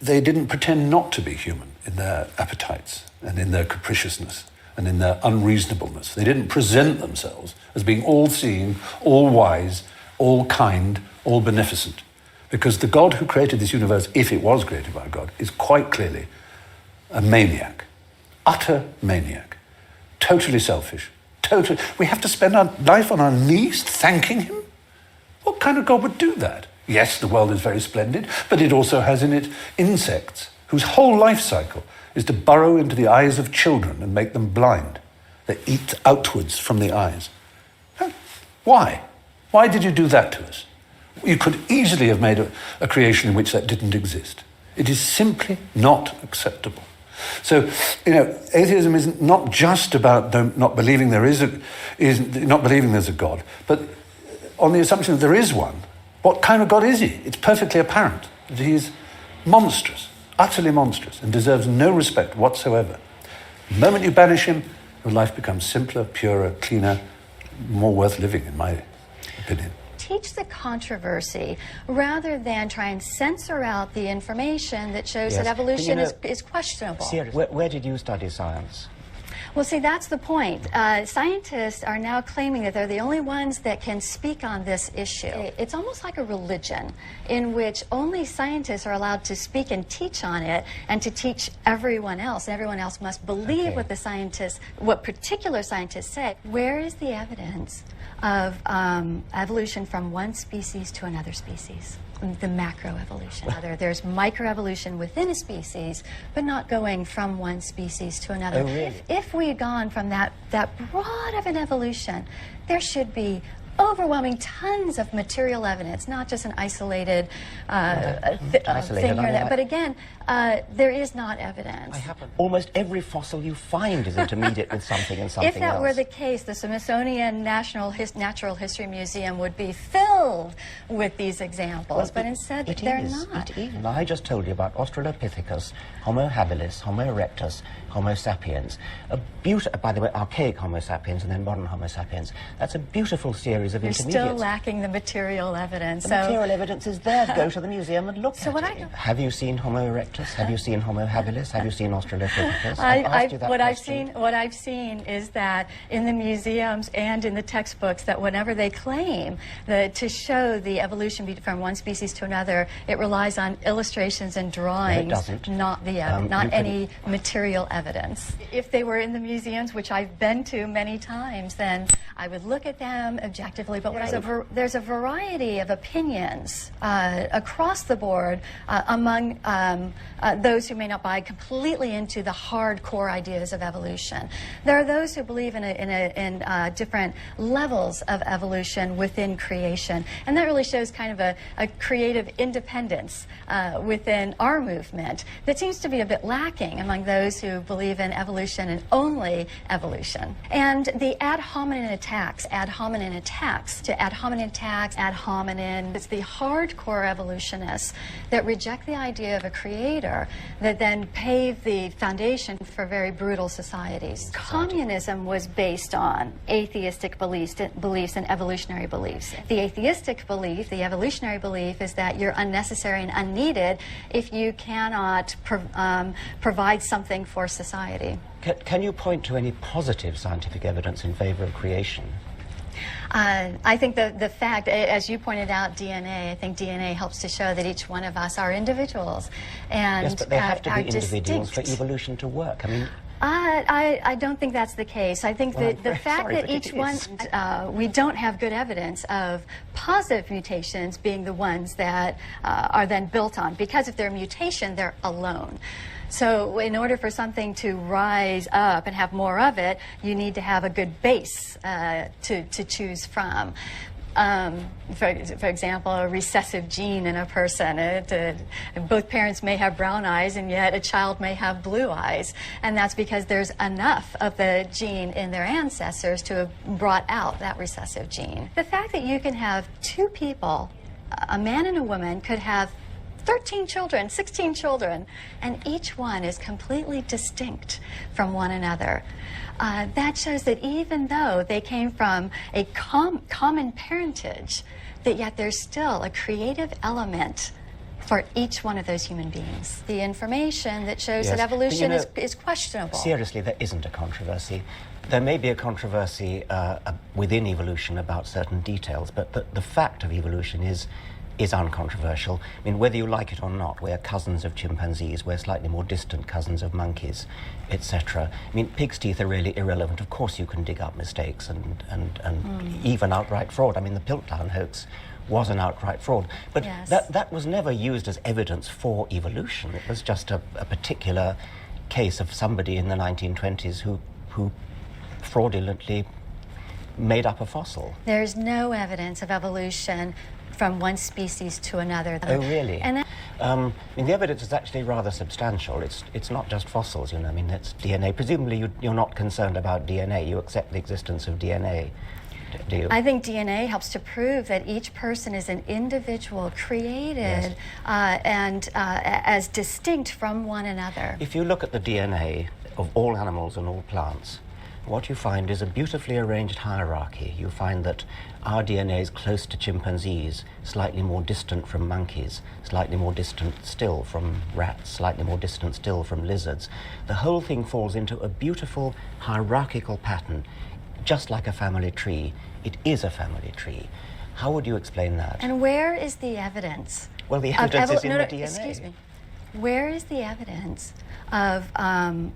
S9: they didn't pretend not to be human in their appetites and in their capriciousness and in their unreasonableness. They didn't present themselves as being all-seeing, all-wise, all-kind, all-beneficent. Because the God who created this universe, if it was created by God, is quite clearly a maniac, utter maniac, totally selfish, we have to spend our life on our knees thanking him? What kind of God would do that? Yes, the world is very splendid, but it also has in it insects whose whole life cycle is to burrow into the eyes of children and make them blind. They eat outwards from the eyes. Why? Why did you do that to us? You could easily have made a creation in which that didn't exist. It is simply not acceptable. So, atheism is not just about not believing there's a God, but on the assumption that there is one. What kind of God is he? It's perfectly apparent that he is monstrous, utterly monstrous, and deserves no respect whatsoever. The moment you banish him, your life becomes simpler, purer, cleaner, more worth living, in my opinion.
S11: Teach the controversy rather than try and censor out the information that shows that evolution is questionable.
S1: Where did you study science?
S11: Well, see, that's the point. Scientists are now claiming that they're the only ones that can speak on this issue. It's almost like a religion in which only scientists are allowed to speak and teach on it and to teach everyone else. And everyone else must believe what particular scientists say. Where is the evidence of evolution from one species to another species? The macroevolution. There's microevolution within a species, but not going from one species to another.
S1: Oh, really?
S11: If we had gone from that broad of an evolution, there should be overwhelming tons of material evidence, not just an isolated thing here and there. But again, there is not evidence.
S1: Almost every fossil you find is intermediate with something and something else.
S11: If that were the case, the Smithsonian Natural History Museum would be filled with these examples, but instead they're not.
S1: It is. I just told you about Australopithecus, Homo habilis, Homo erectus, Homo sapiens. By the way, archaic Homo sapiens and then modern Homo sapiens. That's a beautiful series of
S11: You're
S1: intermediates.
S11: still lacking the material evidence.
S1: The material evidence is there. Go to the museum and look at it. Have you seen Homo erectus? Have you seen Homo habilis? Have you seen Australopithecus?
S11: What I've seen is that in the museums and in the textbooks, that whenever they claim to show the evolution from one species to another, it relies on illustrations and drawings, not any material evidence. If they were in the museums, which I've been to many times, then I would look at them objectively. But there's a variety of opinions across the board among those who may not buy completely into the hardcore ideas of evolution. There are those who believe in different levels of evolution within creation, and that really shows kind of a creative independence within our movement that seems to be a bit lacking among those who believe in evolution and only evolution. And the ad hominem attacks to ad hominem attacks, ad hominem, it's the hardcore evolutionists that reject the idea of a creator that then pave the foundation for very brutal societies. Communism was based on atheistic beliefs and evolutionary beliefs. The atheistic belief, the evolutionary belief, is that you're unnecessary and unneeded if you cannot provide something for society.
S1: Can you point to any positive scientific evidence in favor of creation?
S11: I think the fact, as you pointed out, DNA, I think DNA helps to show that each one of us are individuals. And
S1: yes, but they have to be individuals for evolution to work. I mean,
S11: I don't think that's the case. I think that the fact that each one, we don't have good evidence of positive mutations being the ones that are then built on. Because if they're a mutation, they're alone. So in order for something to rise up and have more of it, you need to have a good base to choose from. For example, a recessive gene in a person. Both parents may have brown eyes, and yet a child may have blue eyes. And that's because there's enough of the gene in their ancestors to have brought out that recessive gene. The fact that you can have two people, a man and a woman, could have 13 children, 16 children, and each one is completely distinct from one another. That shows that even though they came from a common parentage, that yet there's still a creative element for each one of those human beings. The information that shows that evolution is questionable.
S1: Seriously, there isn't a controversy. There may be a controversy within evolution about certain details, but the fact of evolution is uncontroversial. I mean, whether you like it or not, we're cousins of chimpanzees, we're slightly more distant cousins of monkeys, etc. I mean, pig's teeth are really irrelevant. Of course you can dig up mistakes and even outright fraud. I mean, the Piltdown hoax was an outright fraud. But that was never used as evidence for evolution. It was just a particular case of somebody in the 1920s who fraudulently made up a fossil.
S11: There's no evidence of evolution from one species to another.
S1: Oh, really? And I mean, the evidence is actually rather substantial. It's not just fossils, you know. I mean, it's DNA. Presumably, you're not concerned about DNA. You accept the existence of DNA, do you?
S11: I think DNA helps to prove that each person is an individual created and as distinct from one another.
S1: If you look at the DNA of all animals and all plants, what you find is a beautifully arranged hierarchy. You find that our DNA is close to chimpanzees, slightly more distant from monkeys, slightly more distant still from rats, slightly more distant still from lizards. The whole thing falls into a beautiful hierarchical pattern, just like a family tree. It is a family tree. How would you explain that?
S11: And where is the evidence?
S1: Well, the evidence is in the DNA.
S11: Excuse me. Where is the evidence of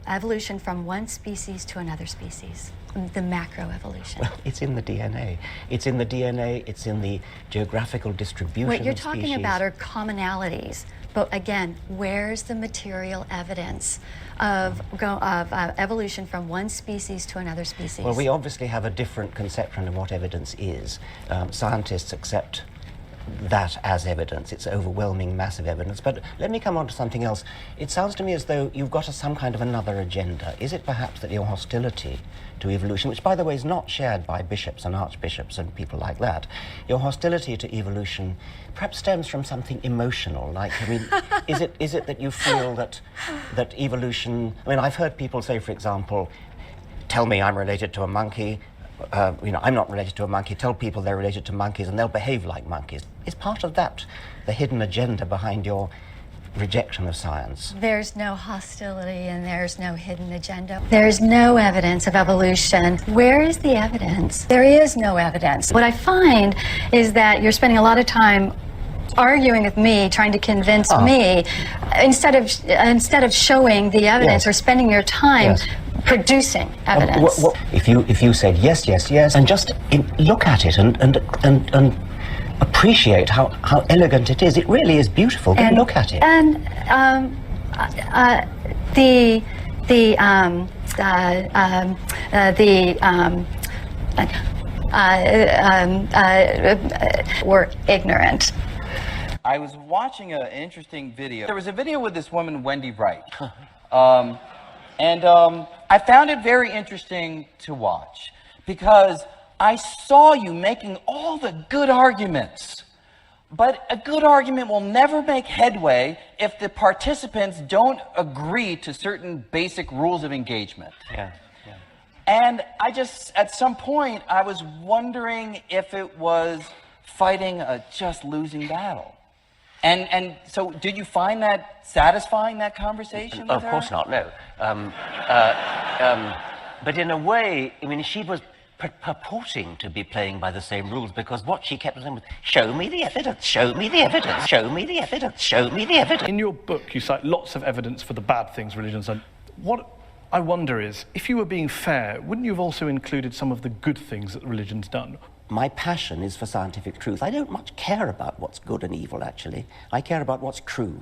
S11: evolution from one species to another species? The macroevolution.
S1: Well, it's in the DNA. It's in the DNA, it's in the geographical distribution
S11: What you're
S1: of
S11: talking
S1: species.
S11: about are commonalities. But again, where's the material evidence of evolution from one species to another species?
S1: Well, we obviously have a different conception of what evidence is. Scientists accept that as evidence. It's overwhelming, massive evidence. But let me come on to something else. It sounds to me as though you've got some kind of another agenda. Is it perhaps that your hostility to evolution, which by the way is not shared by bishops and archbishops and people like that, your hostility to evolution perhaps stems from something emotional? Like, I mean, is it that you feel that evolution... I mean, I've heard people say, for example, tell me I'm related to a monkey. I'm not related to a monkey. Tell people they're related to monkeys and they'll behave like monkeys. Is part of that the hidden agenda behind your rejection of science?
S11: There's no hostility and there's no hidden agenda. There's no evidence of evolution. Where is the evidence? There is no evidence. What I find is that you're spending a lot of time arguing with me, trying to convince me, instead of showing the evidence or spending your time producing evidence.
S1: If you said yes, yes, yes, and just look at it and appreciate how elegant it is. It really is beautiful. Go look at it.
S11: And we're ignorant.
S3: I was watching an interesting video. There was a video with this woman, Wendy Wright. I found it very interesting to watch because I saw you making all the good arguments. But a good argument will never make headway if the participants don't agree to certain basic rules of engagement.
S1: Yeah.
S3: And I just, at some point, I was wondering if it was fighting a just losing battle. And so did you find that satisfying, that conversation with her?
S1: Of course not, no. But in a way, I mean, she was purporting to be playing by the same rules, because what she kept saying was, show me the evidence, show me the evidence, show me the evidence, show me the evidence.
S10: In your book, you cite lots of evidence for the bad things religion's done. What I wonder is, if you were being fair, wouldn't you have also included some of the good things that religion's done?
S1: My passion is for scientific truth. I don't much care about what's good and evil, actually. I care about what's true.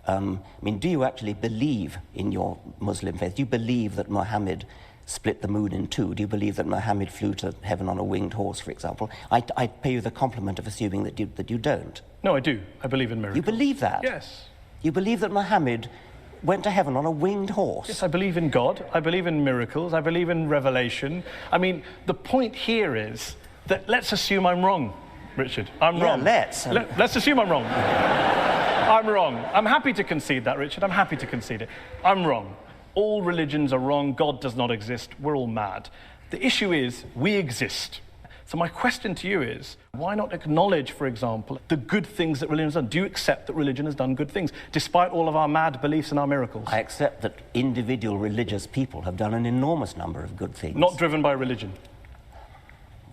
S1: I mean, do you actually believe in your Muslim faith? Do you believe that Muhammad split the moon in two? Do you believe that Muhammad flew to heaven on a winged horse, for example? I pay you the compliment of assuming that you don't.
S10: No, I do. I believe in miracles.
S1: You believe that?
S10: Yes.
S1: You believe that Muhammad went to heaven on a winged horse?
S10: Yes, I believe in God. I believe in miracles. I believe in revelation. I mean, the point here is that let's assume I'm wrong, Richard. I'm wrong.
S1: Let's
S10: assume I'm wrong. I'm wrong. I'm happy to concede that, Richard. I'm happy to concede it. I'm wrong. All religions are wrong. God does not exist. We're all mad. The issue is, we exist. So my question to you is, why not acknowledge, for example, the good things that religion has done? Do you accept that religion has done good things, despite all of our mad beliefs and our miracles?
S1: I accept that individual religious people have done an enormous number of good things.
S10: Not driven by religion?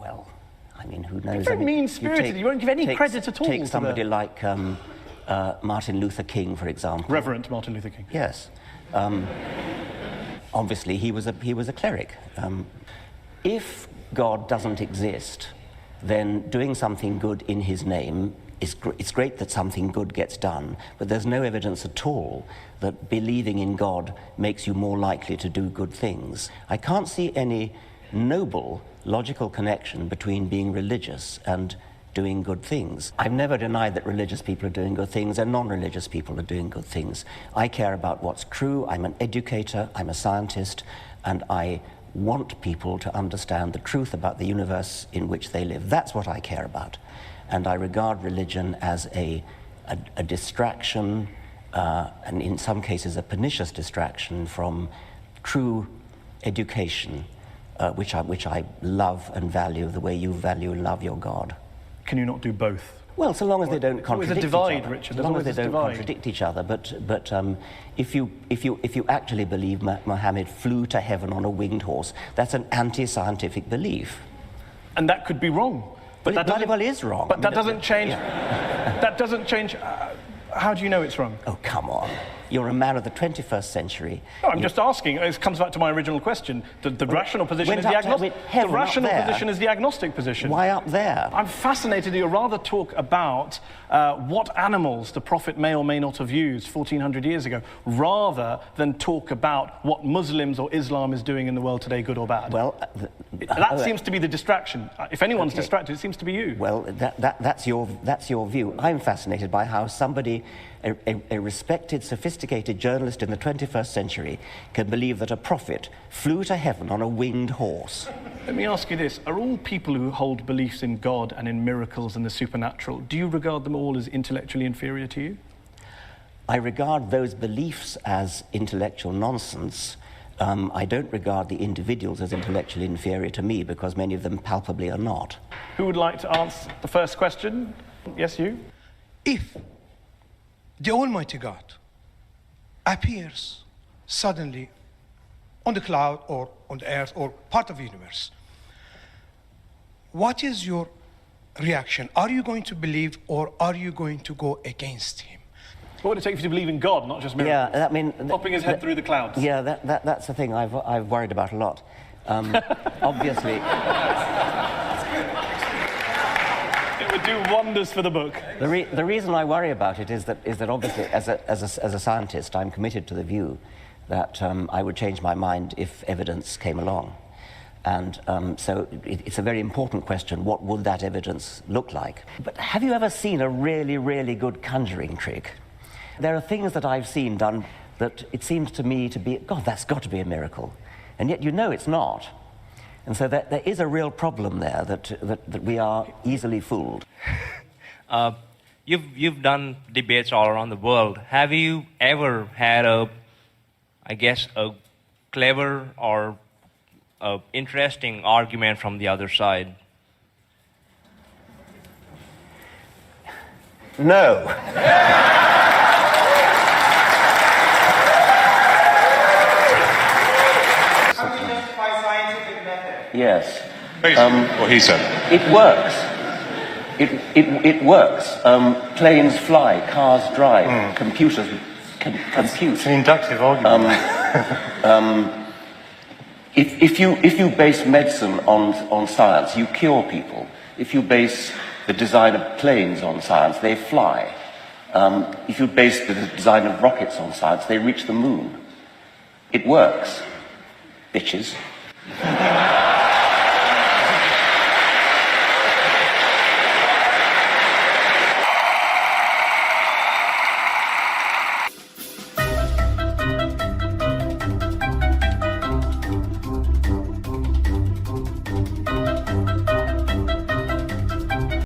S1: Well, I mean, who knows?
S10: You're very mean-spirited. You won't give any credit at all.
S1: Take somebody like Martin Luther King, for example.
S10: Reverend Martin Luther King.
S1: Yes. Obviously, he was a cleric. If God doesn't exist, then doing something good in his name it's great that something good gets done, but there's no evidence at all that believing in God makes you more likely to do good things. I can't see any noble, logical connection between being religious and doing good things. I've never denied that religious people are doing good things and non-religious people are doing good things. I care about what's true. I'm an educator, I'm a scientist, and I want people to understand the truth about the universe in which they live. That's what I care about. And I regard religion as a distraction, and in some cases a pernicious distraction from true education, which I love and value the way you value and love your God.
S10: Can you not do both?
S1: Well, so long as they don't contradict each other.
S10: Richard.
S1: So long as they don't contradict each other. But if you actually believe Muhammad flew to heaven on a winged horse, that's an anti-scientific belief.
S10: And that could be wrong.
S1: But that bloody well is wrong.
S10: But that doesn't change. Yeah. That doesn't change. How do you know it's wrong?
S1: Oh, come on. you're a man of the 21st century.
S10: No, I'm just asking. It comes back to my original question. The rational position is the agnostic. The rational position is the agnostic position.
S1: Why up there?
S10: I'm fascinated that you rather talk about what animals the Prophet may or may not have used 1,400 years ago, rather than talk about what Muslims or Islam is doing in the world today, good or bad.
S1: Well,
S10: that seems to be the distraction. If anyone's distracted, it seems to be you.
S1: Well, that's your view. I'm fascinated by how somebody, a respected, sophisticated journalist in the 21st century, can believe that a prophet flew to heaven on a winged horse.
S10: Let me ask you this. Are all people who hold beliefs in God and in miracles and the supernatural, do you regard them all as intellectually inferior to you?
S1: I regard those beliefs as intellectual nonsense. I don't regard the individuals as intellectually inferior to me, because many of them palpably are not.
S10: Who would like to answer the first question? Yes, you?
S6: If the Almighty God appears suddenly on the cloud or on the earth or part of the universe, what is your reaction? Are you going to believe, or are you going to go against him?
S10: What would it take for you to believe in God, not just miracles?
S1: Yeah, I mean...
S10: Popping his head through the clouds.
S1: Yeah, that's the thing I've worried about a lot. Obviously...
S10: It would do wonders for the book.
S1: The reason I worry about it is that obviously, as a scientist, I'm committed to the view that I would change my mind if evidence came along. And so it's a very important question, what would that evidence look like? But have you ever seen a really, really good conjuring trick? There are things that I've seen done that it seems to me to be, God, that's got to be a miracle. And yet you know it's not. And so there is a real problem there, that we are easily fooled.
S12: You've done debates all around the world. Have you ever had a clever or interesting argument from the other side?
S1: No. Yes.
S13: What he said.
S1: It works. It works. Planes fly, cars drive, computers compute.
S13: It's an inductive argument.
S1: If you base medicine on science, you cure people. If you base the design of planes on science, they fly. If you base the design of rockets on science, they reach the moon. It works, bitches.